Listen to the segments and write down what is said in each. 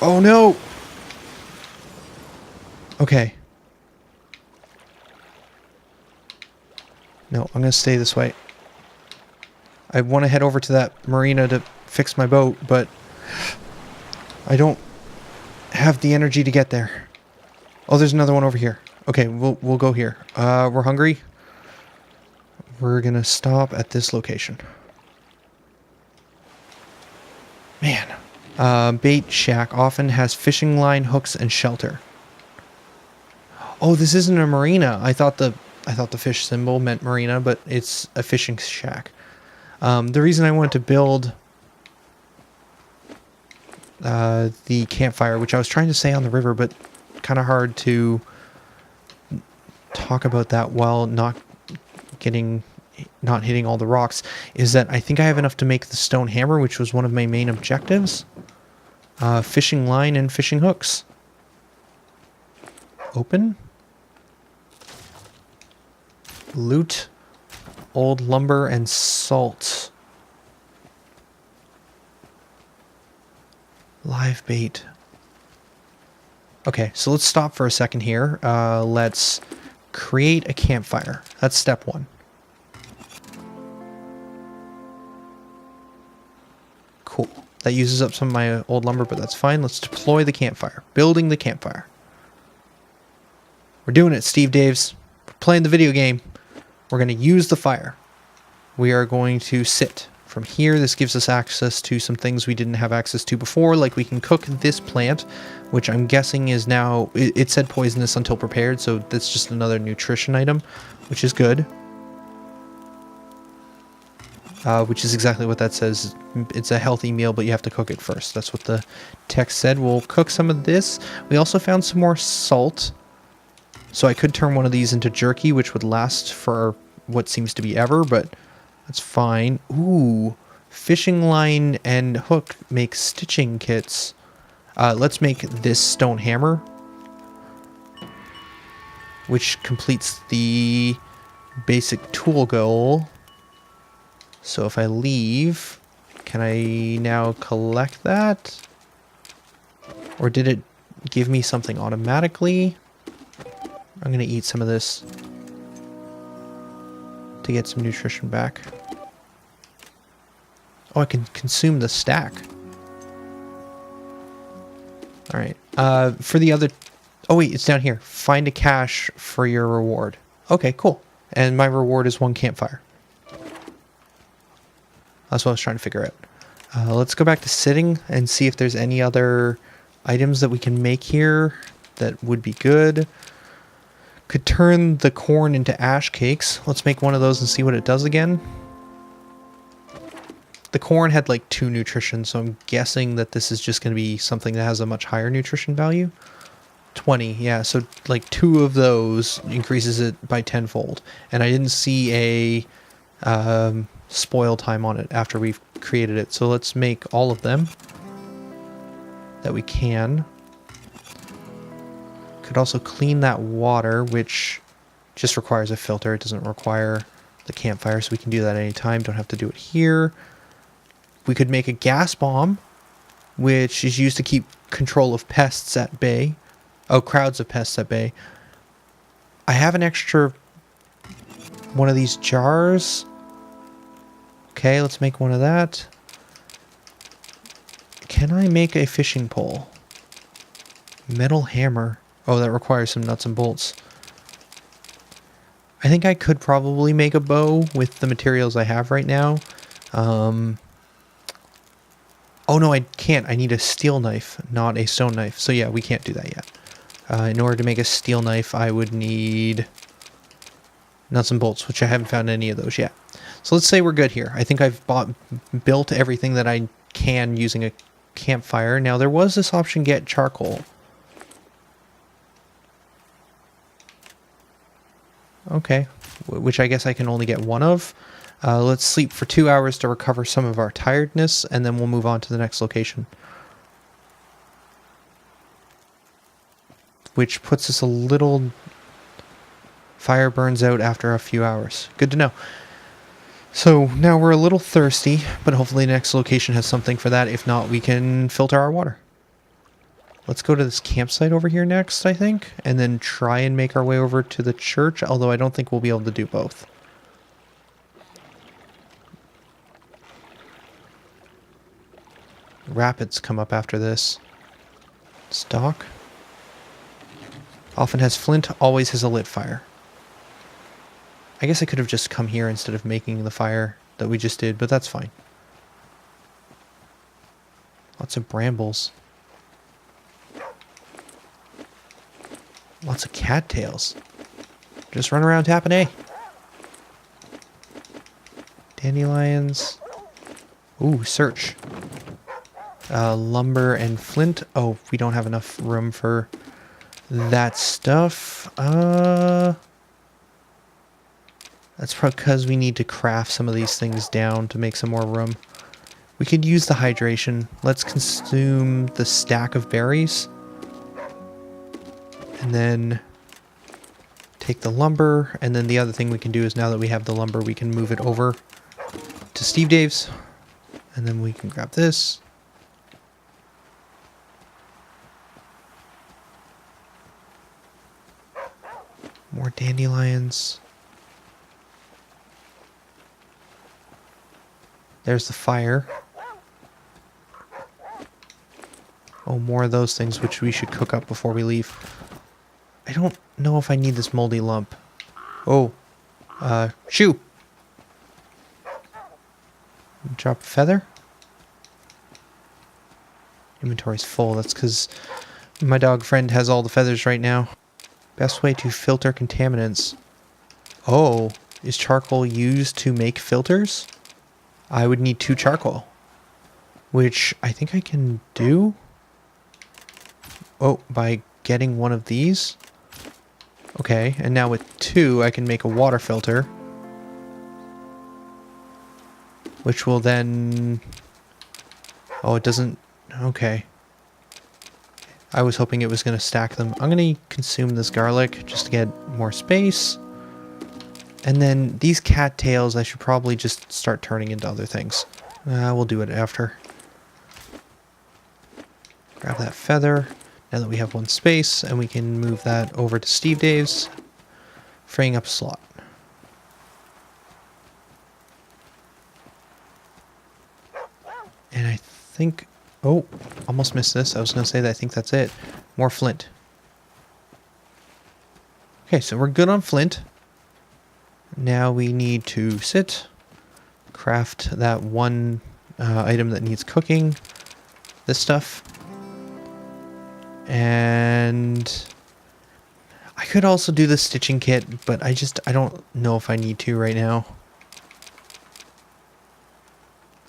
Oh no! Okay. No, I'm gonna stay this way. I want to head over to that marina to fix my boat, but I don't have the energy to get there. Oh, there's another one over here. Okay, we'll go here. We're hungry. We're gonna stop at this location. Man. Bait shack often has fishing line, hooks, and shelter. Oh, this isn't a marina. I thought the fish symbol meant marina, but it's a fishing shack. The reason I wanted to build the campfire, which I was trying to say on the river, but kind of hard to talk about that while not hitting all the rocks, is that I think I have enough to make the stone hammer, which was one of my main objectives. Fishing line and fishing hooks. Open. Loot. Old lumber and salt. Live bait. Okay, so let's stop for a second here. Let's create a campfire. That's step one. Cool. That uses up some of my old lumber, but that's fine. Let's deploy the campfire. Building the campfire. We're doing it, Steve Daves. We're playing the video game. We're going to use the fire. We are going to sit. From here, this gives us access to some things we didn't have access to before, like we can cook this plant, which I'm guessing is now... It said poisonous until prepared, so that's just another nutrition item, which is good. Which is exactly what that says. It's a healthy meal, but you have to cook it first. That's what the text said. We'll cook some of this. We also found some more salt. So I could turn one of these into jerky, which would last for what seems to be ever, but that's fine. Ooh, fishing line and hook make stitching kits. Let's make this stone hammer, which completes the basic tool goal. So if I leave, can I now collect that? Or did it give me something automatically? I'm going to eat some of this to get some nutrition back. Oh, I can consume the stack. Alright. For the other... Oh wait, it's down here. Find a cache for your reward. Okay, cool. And my reward is 1 campfire. That's what I was trying to figure out. Let's go back to sitting and see if there's any other items that we can make here that would be good. Could turn the corn into ash cakes. Let's make one of those and see what it does again. The corn had like 2 nutrition, so I'm guessing that this is just going to be something that has a much higher nutrition value. 20, yeah, so like 2 of those increases it by 10-fold. And I didn't see a spoil time on it after we've created it. So let's make all of them that we can. Could also clean that water, which just requires a filter. It doesn't require the campfire, so we can do that anytime. Don't have to do it here. We could make a gas bomb, which is used to keep control of pests at bay. Oh, crowds of pests at bay. I have an extra one of these jars. Okay, let's make one of that. Can I make a fishing pole? Metal hammer. Oh, that requires some nuts and bolts. I think I could probably make a bow with the materials I have right now. Oh no, I can't. I need a steel knife, not a stone knife. So yeah, we can't do that yet. In order to make a steel knife, I would need nuts and bolts, which I haven't found any of those yet. So let's say we're good here. I think I've built everything that I can using a campfire. Now there was this option, get charcoal. Okay, which I guess I can only get 1 of. Let's sleep for 2 hours to recover some of our tiredness, and then we'll move on to the next location. Which puts us a little... Fire burns out after a few hours. Good to know. So now we're a little thirsty, but hopefully the next location has something for that. If not, we can filter our water. Let's go to this campsite over here next, I think, and then try and make our way over to the church, although I don't think we'll be able to do both. Rapids come up after this. Stock. Often has flint, always has a lit fire. I guess I could have just come here instead of making the fire that we just did, but that's fine. Lots of brambles. Lots of cattails. Just run around tapping A. Dandelions. Ooh, search. Lumber and flint. Oh, we don't have enough room for that stuff. That's probably because we need to craft some of these things down to make some more room. We could use the hydration. Let's consume the stack of berries. And then take the lumber. And then the other thing we can do is now that we have the lumber, we can move it over to Steve Dave's. And then we can grab this. More dandelions. There's the fire. Oh, more of those things, which we should cook up before we leave. I don't know if I need this moldy lump. Oh. Shoo! Drop a feather. Inventory's full. That's because my dog friend has all the feathers right now. Best way to filter contaminants. Oh, is charcoal used to make filters? I would need 2 charcoal, which I think I can do. Oh, by getting one of these. Okay, and now with 2, I can make a water filter, which will then... Oh, it doesn't... Okay. I was hoping it was going to stack them. I'm going to consume this garlic just to get more space. And then these cattails, I should probably just start turning into other things. We'll do it after. Grab that feather. Now that we have 1 space, and we can move that over to Steve Dave's, freeing up a slot. And I think... Oh, almost missed this. I was going to say that I think that's it. More flint. Okay, so we're good on flint. Now we need to sit, craft that one item that needs cooking, this stuff, and I could also do the stitching kit, but I don't know if I need to right now.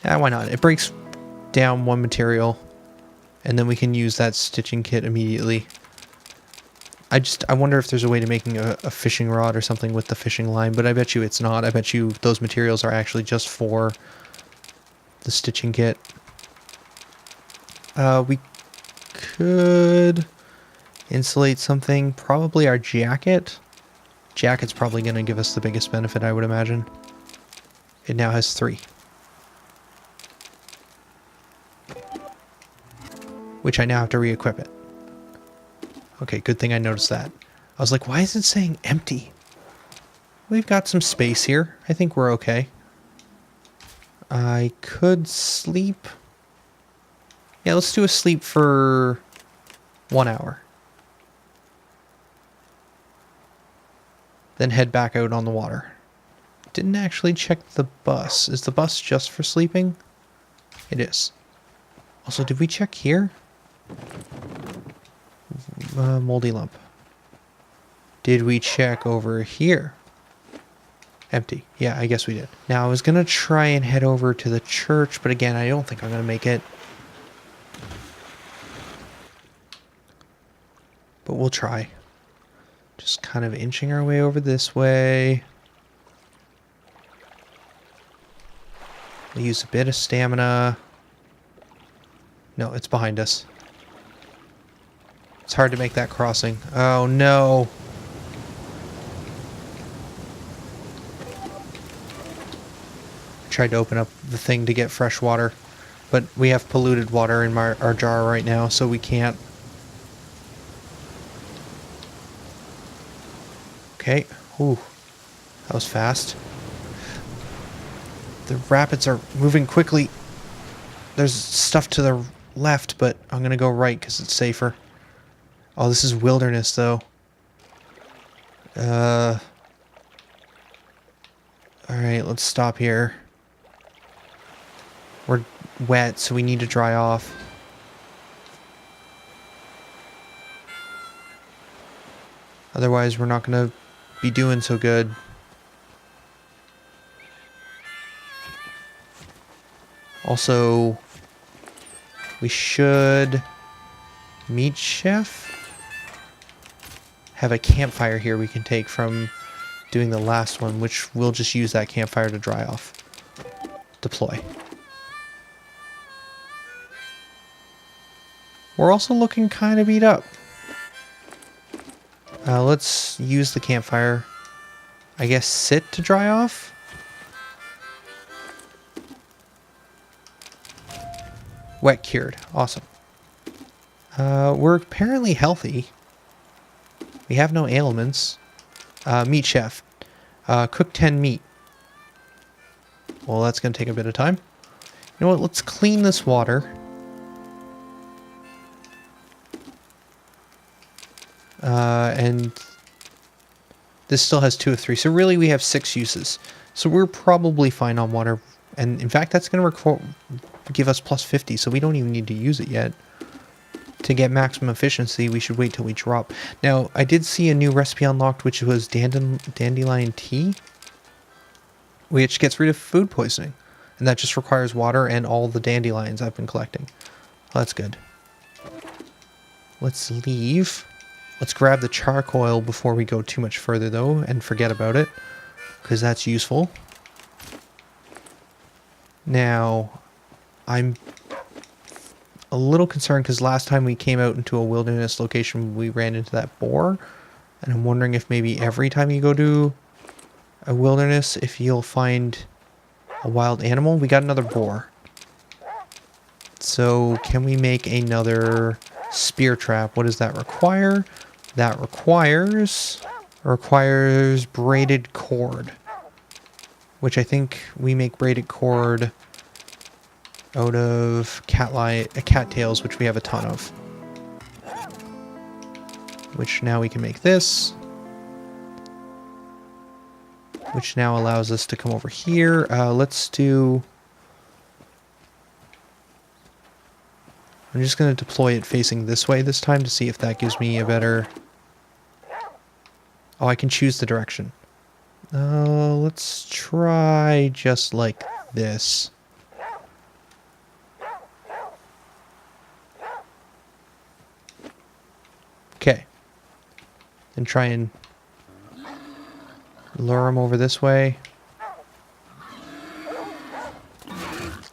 Yeah, why not? It breaks down 1 material, and then we can use that stitching kit immediately. I wonder if there's a way to making a fishing rod or something with the fishing line, but I bet you it's not. I bet you those materials are actually just for the stitching kit. We could insulate something. Probably our jacket. Jacket's probably going to give us the biggest benefit, I would imagine. It now has 3. Which I now have to re-equip it. Okay, good thing I noticed that. I was like, why is it saying empty? We've got some space here. I think we're okay. I could sleep. Yeah, let's do a sleep for 1 hour. Then head back out on the water. Didn't actually check the bus. Is the bus just for sleeping? It is. Also, did we check here? Moldy lump. Did we check over here? Empty. Yeah, I guess we did. Now, I was going to try and head over to the church, but again, I don't think I'm going to make it. But we'll try. Just kind of inching our way over this way. We'll use a bit of stamina. No, it's behind us. It's hard to make that crossing. Oh, no. Tried to open up the thing to get fresh water, but we have polluted water in our jar right now, so we can't. Okay. Ooh, that was fast. The rapids are moving quickly. There's stuff to the left, but I'm going to go right because it's safer. Oh, this is wilderness, though. Alright, let's stop here. We're wet, so we need to dry off. Otherwise, we're not going to be doing so good. Also, we should... Meat chef? Have a campfire here we can take from doing the last one, which we'll just use that campfire to dry off. Deploy. We're also looking kind of beat up. Let's use the campfire. I guess sit to dry off? Wet cured. Awesome. We're apparently healthy. We have no ailments. Meat chef. Cook 10 meat. Well, that's going to take a bit of time. You know what? Let's clean this water. And this still has 2 of 3. So really we have 6 uses. So we're probably fine on water. And in fact, that's going to give us plus 50. So we don't even need to use it yet. To get maximum efficiency, we should wait till we drop. Now, I did see a new recipe unlocked, which was dandelion tea, which gets rid of food poisoning. And that just requires water and all the dandelions I've been collecting. Well, that's good. Let's leave. Let's grab the charcoal before we go too much further, though, and forget about it, because that's useful. Now, I'm a little concerned because last time we came out into a wilderness location, we ran into that boar. And I'm wondering if maybe every time you go to a wilderness, if you'll find a wild animal. We got another boar. So can we make another spear trap? What does that require? That requires braided cord. Which I think we make braided cord out of cattails, which we have a ton of. Which now we can make this. Which now allows us to come over here. Let's do... I'm just going to deploy it facing this way this time to see if that gives me a better... Oh, I can choose the direction. Let's try just like this. Okay. Then try and lure him over this way.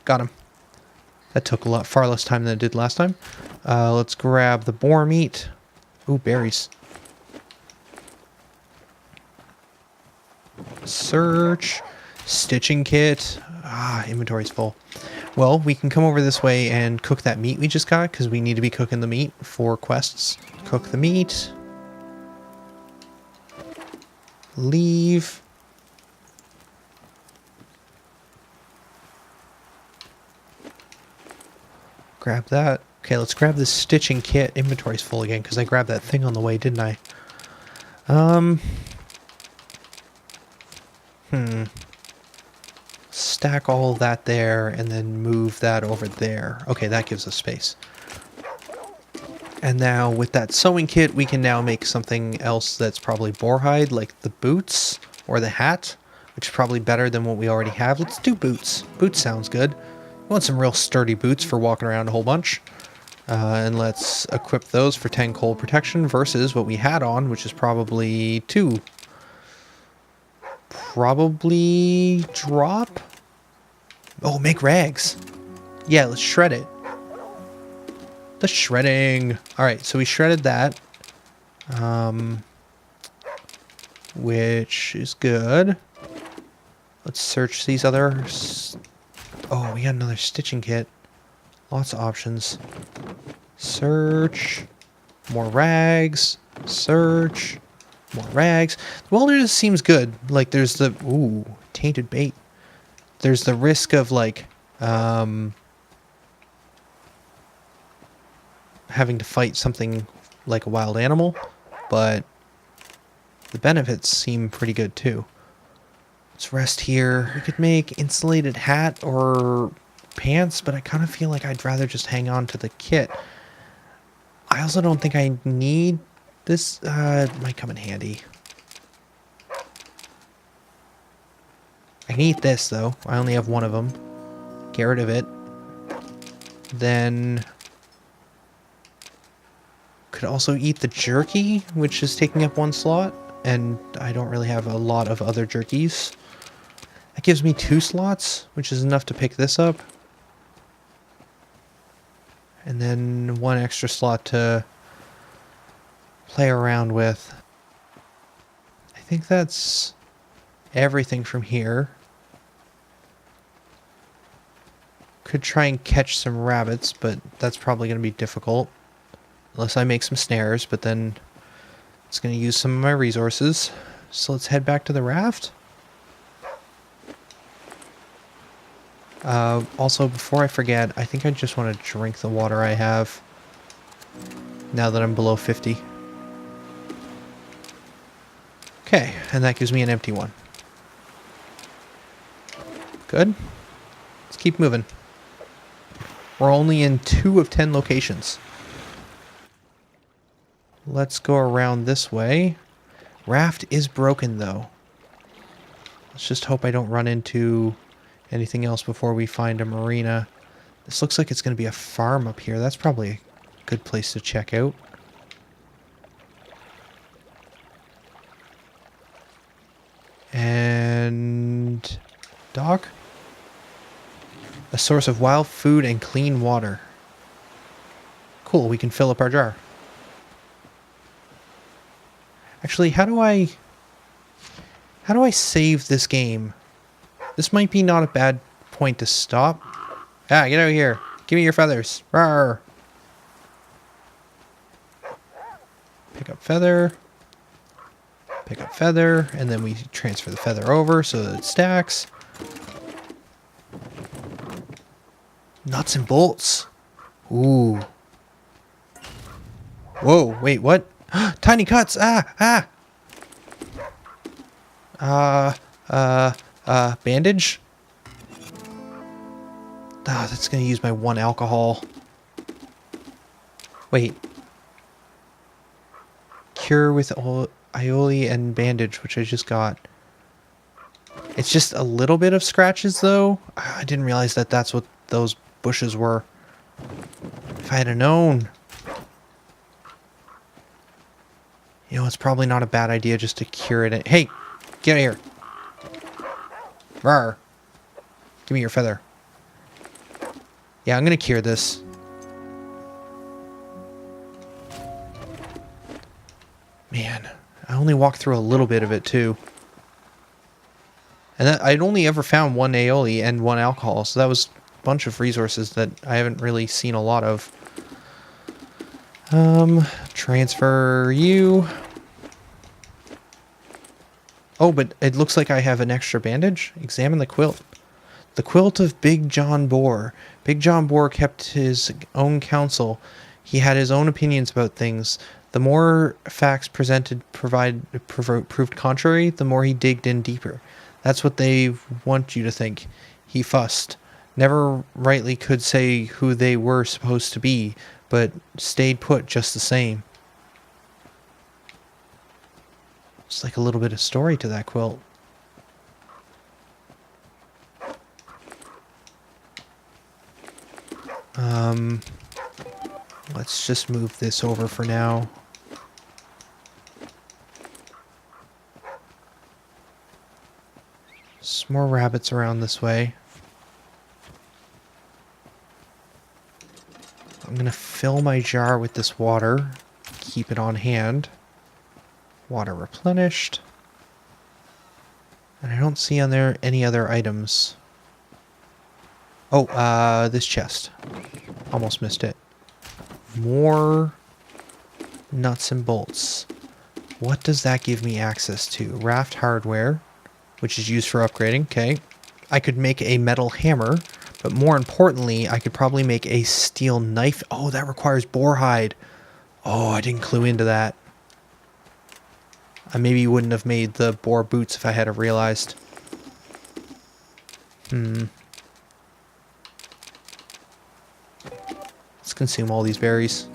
Got him. That took far less time than it did last time. Let's grab the boar meat. Ooh, berries. Search. Stitching kit. Ah, inventory's full. Well, we can come over this way and cook that meat we just got, because we need to be cooking the meat for quests. Cook the meat. Leave. Grab that. Okay, let's grab this stitching kit. Inventory's full again, because I grabbed that thing on the way, didn't I? Stack all that there, and then move that over there. Okay, that gives us space. And now, with that sewing kit, we can now make something else that's probably boarhide, like the boots, or the hat, which is probably better than what we already have. Let's do boots. Boots sounds good. We want some real sturdy boots for walking around a whole bunch. And let's equip those for 10 cold protection versus what we had on, which is probably 2. Probably drop? Oh, make rags. Yeah, let's shred it. The shredding. Alright, so we shredded that. Which is good. Let's search these others. Oh, we got another stitching kit. Lots of options. Search. More rags. Search. More rags. The wilderness seems good. Like, there's the... Ooh, tainted bait. There's the risk of, like, having to fight something like a wild animal, but the benefits seem pretty good, too. Let's rest here. We could make insulated hat or pants, but I kind of feel like I'd rather just hang on to the kit. I also don't think I need this. It might come in handy. I can eat this, though. I only have one of them. Get rid of it. Then could also eat the jerky, which is taking up one slot, and I don't really have a lot of other jerkies. That gives me 2 slots, which is enough to pick this up. And then 1 extra slot to play around with. I think that's everything from here. Could try and catch some rabbits, but that's probably going to be difficult. Unless I make some snares, but then it's going to use some of my resources. So let's head back to the raft. Also, before I forget, I think I just want to drink the water I have. Now that I'm below 50. Okay, and that gives me an empty one. Good. Let's keep moving. We're only in 2 of 10 locations. Let's go around this way. Raft is broken, though. Let's just hope I don't run into anything else before we find a marina. This looks like it's going to be a farm up here. That's probably a good place to check out. And dock. A source of wild food and clean water. Cool, we can fill up our jar. Actually, how do I save this game? This might be not a bad point to stop. Ah, get out of here. Give me your feathers. Rawr. Pick up feather. Pick up feather. And then we transfer the feather over so that it stacks. Nuts and bolts. Ooh. Whoa, wait, what? Tiny cuts! Bandage? Ah, that's gonna use my 1 alcohol. Wait. Cure with aioli and bandage, which I just got. It's just a little bit of scratches, though. I didn't realize that that's what those bushes were. If I had known. You know, it's probably not a bad idea just to cure it. Hey, get out of here. Rawr. Give me your feather. Yeah, I'm going to cure this. Man, I only walked through a little bit of it, too. And I'd only ever found 1 aioli and 1 alcohol, so that was a bunch of resources that I haven't really seen a lot of. Transfer you. Oh, but it looks like I have an extra bandage. Examine the quilt. The quilt of Big John Boar. Big John Boar kept his own counsel. He had his own opinions about things. The more facts presented proved contrary, the more he digged in deeper. That's what they want you to think. He fussed. Never rightly could say who they were supposed to be, but stayed put just the same. It's like a little bit of story to that quilt. Let's just move this over for now. Some more rabbits around this way. I'm going to fill my jar with this water. Keep it on hand. Water replenished. And I don't see on there any other items. Oh, this chest. Almost missed it. More nuts and bolts. What does that give me access to? Raft hardware, which is used for upgrading. Okay. I could make a metal hammer, but more importantly, I could probably make a steel knife. Oh, that requires boar hide. Oh, I didn't clue into that. I maybe wouldn't have made the boar boots if I had have realized. Let's consume all these berries.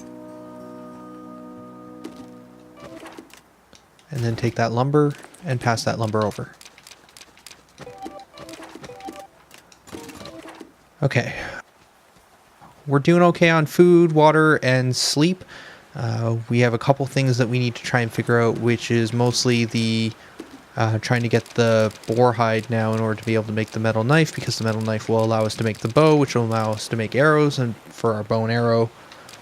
And then take that lumber and pass that lumber over. Okay. We're doing okay on food, water, and sleep. We have a couple things that we need to try and figure out, which is mostly the trying to get the boar hide now in order to be able to make the metal knife, because the metal knife will allow us to make the bow, which will allow us to make arrows, and for our bow and arrow,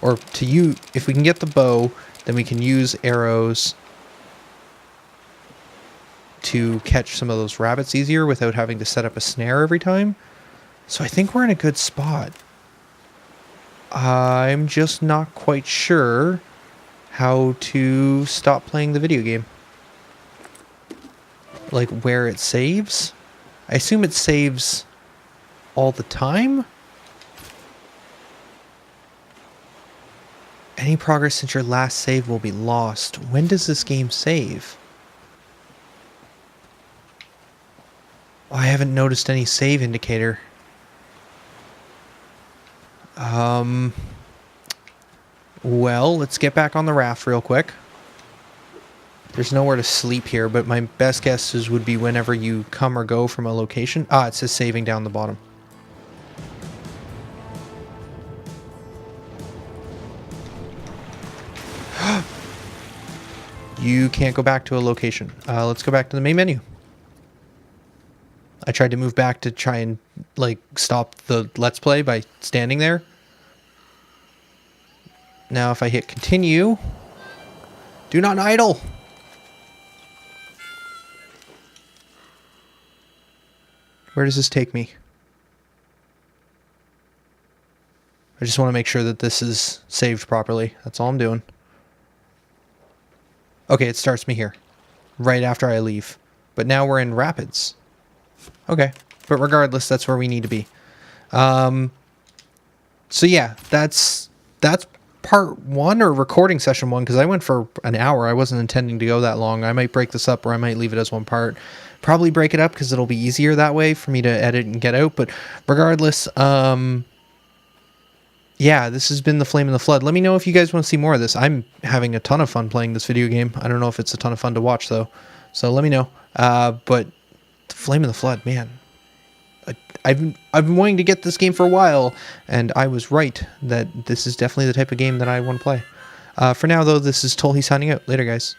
or to use, if we can get the bow, then we can use arrows to catch some of those rabbits easier without having to set up a snare every time. So I think we're in a good spot. I'm just not quite sure how to stop playing the video game. Like where it saves? I assume it saves all the time? Any progress since your last save will be lost. When does this game save? Oh, I haven't noticed any save indicator. Well, let's get back on the raft real quick. There's nowhere to sleep here, but my best guesses would be whenever you come or go from a location. Ah, it says saving down the bottom. You can't go back to a location. Let's go back to the main menu. I tried to move back to try and, like, stop the Let's Play by standing there. Now if I hit continue, do not idle. Where does this take me? I just want to make sure that this is saved properly. That's all I'm doing. Okay, it starts me here, right after I leave. But now we're in Rapids. Okay, but regardless, that's where we need to be. So yeah, that's part one, or recording session one, because I went for an hour. I wasn't intending to go that long. I might break this up, or I might leave it as one part. Probably break it up because it'll be easier that way for me to edit and get out. But regardless, yeah, this has been The Flame and the Flood. Let me know if you guys want to see more of this. I'm having a ton of fun playing this video game. I don't know if it's a ton of fun to watch, though. So let me know. But The Flame and the Flood, man. I've been wanting to get this game for a while, and I was right that this is definitely the type of game that I want to play. For now, though, this is Tolhi signing out. Later, guys.